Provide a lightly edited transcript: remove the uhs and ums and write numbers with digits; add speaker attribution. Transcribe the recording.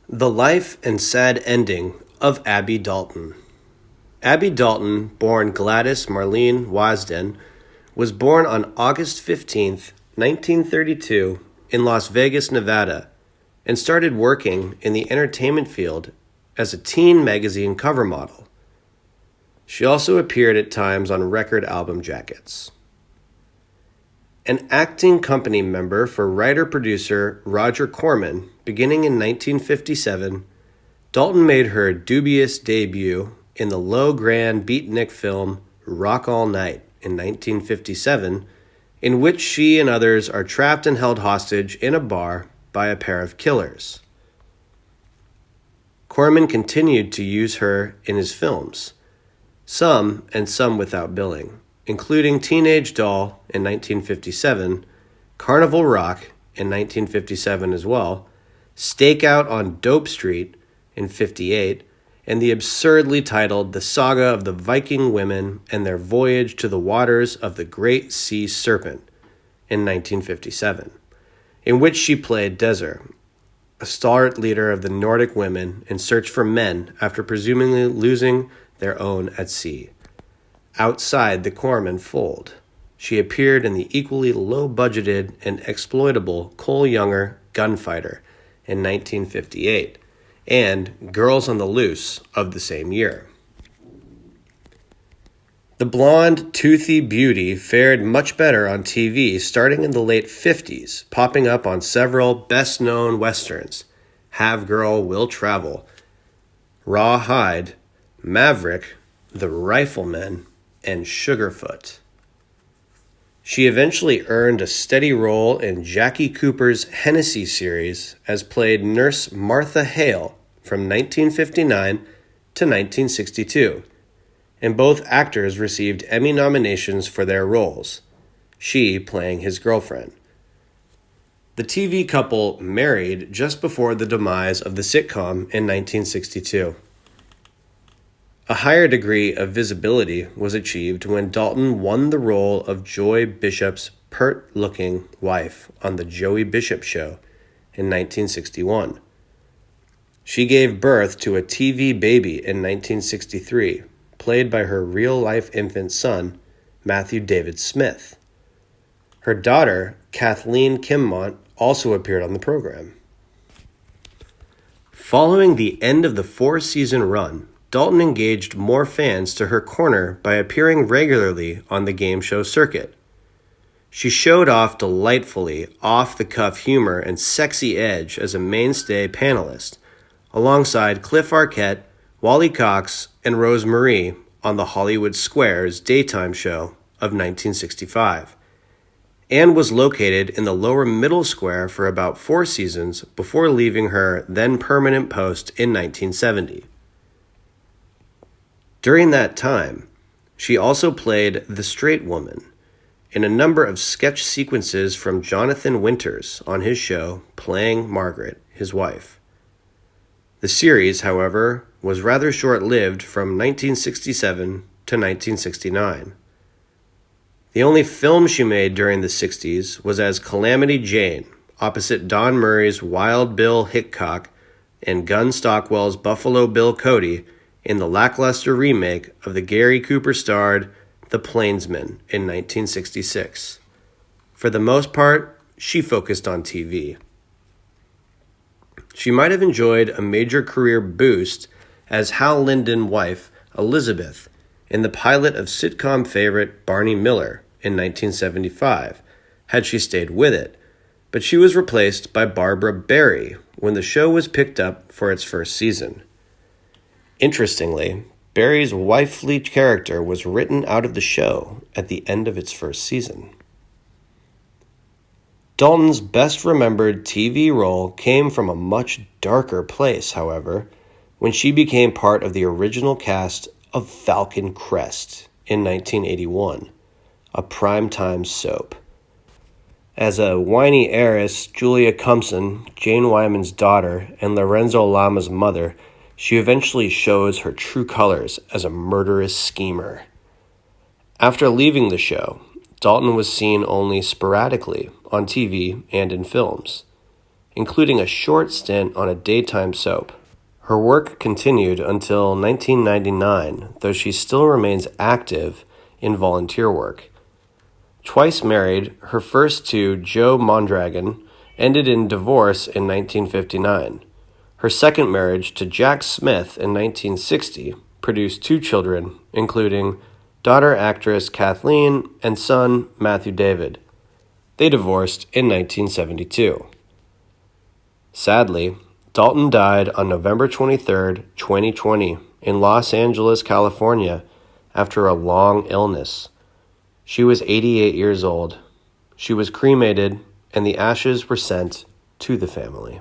Speaker 1: The Life and Sad Ending of Abby Dalton. Abby Dalton, born Gladys Marlene Wasden, was born on August 15th, 1932, in Las Vegas, Nevada, and started working in the entertainment field as a teen magazine cover model. She also appeared at times on record album jackets. An acting company member for writer-producer Roger Corman, beginning in 1957, Dalton made her dubious debut in the low-grand beatnik film Rock All Night in 1957, in which she and others are trapped and held hostage in a bar by a pair of killers. Corman continued to use her in his films, some without billing, including Teenage Doll in 1957, Carnival Rock in 1957 as well, Stakeout on Dope Street in 58, and the absurdly titled The Saga of the Viking Women and Their Voyage to the Waters of the Great Sea Serpent in 1957, in which she played Desir, a stalwart leader of the Nordic women in search for men after presumably losing their own at sea. Outside the Corman fold, she appeared in the equally low-budgeted and exploitable Cole Younger Gunfighter in 1958 and Girls on the Loose of the same year. The blonde, toothy beauty fared much better on TV starting in the late 50s, popping up on several best-known westerns: Have Girl Will Travel, Rawhide, Maverick, The Rifleman, and Sugarfoot. She eventually earned a steady role in Jackie Cooper's Hennesey series as played Nurse Martha Hale from 1959 to 1962, and both actors received Emmy nominations for their roles, she playing his girlfriend. The TV couple married just before the demise of the sitcom in 1962. A higher degree of visibility was achieved when Dalton won the role of Joy Bishop's pert-looking wife on The Joey Bishop Show in 1961. She gave birth to a TV baby in 1963, played by her real-life infant son, Matthew David Smith. Her daughter, Kathleen Kimmont, also appeared on the program. Following the end of the four-season run, Dalton engaged more fans to her corner by appearing regularly on the game show circuit. She showed off delightfully off-the-cuff humor and sexy edge as a mainstay panelist, alongside Cliff Arquette, Wally Cox, and Rose Marie on the Hollywood Squares daytime show of 1965, and was located in the lower middle square for about 4 seasons before leaving her then permanent post in 1970. During that time, she also played the straight woman in a number of sketch sequences from Jonathan Winters on his show Playing Margaret, his wife. The series, however, was rather short-lived from 1967 to 1969. The only film she made during the 60s was as Calamity Jane, opposite Don Murray's Wild Bill Hickok and Gun Stockwell's Buffalo Bill Cody in the lackluster remake of the Gary Cooper-starred The Plainsman in 1966. For the most part, she focused on TV. She might have enjoyed a major career boost as Hal Linden's wife, Elizabeth, in the pilot of sitcom favorite Barney Miller in 1975, had she stayed with it, but she was replaced by Barbara Barry when the show was picked up for its first season. Interestingly, Barry's wifely character was written out of the show at the end of its first season. Dalton's best remembered TV role came from a much darker place, however, when she became part of the original cast of Falcon Crest in 1981, a primetime soap. As a whiny heiress, Julia Cumpson, Jane Wyman's daughter, and Lorenzo Lama's mother, she eventually shows her true colors as a murderous schemer. After leaving the show, Dalton was seen only sporadically on TV and in films. including a short stint on a daytime soap. Her work continued until 1999, though she still remains active in volunteer work. Twice married, her first to Joe Mondragon ended in divorce in 1959. Her second marriage to Jack Smith in 1960 produced 2 children, including daughter actress Kathleen and son Matthew David. They divorced in 1972. Sadly, Dalton died on November 23, 2020, in Los Angeles, California, after a long illness. She was 88 years old. She was cremated, and the ashes were sent to the family.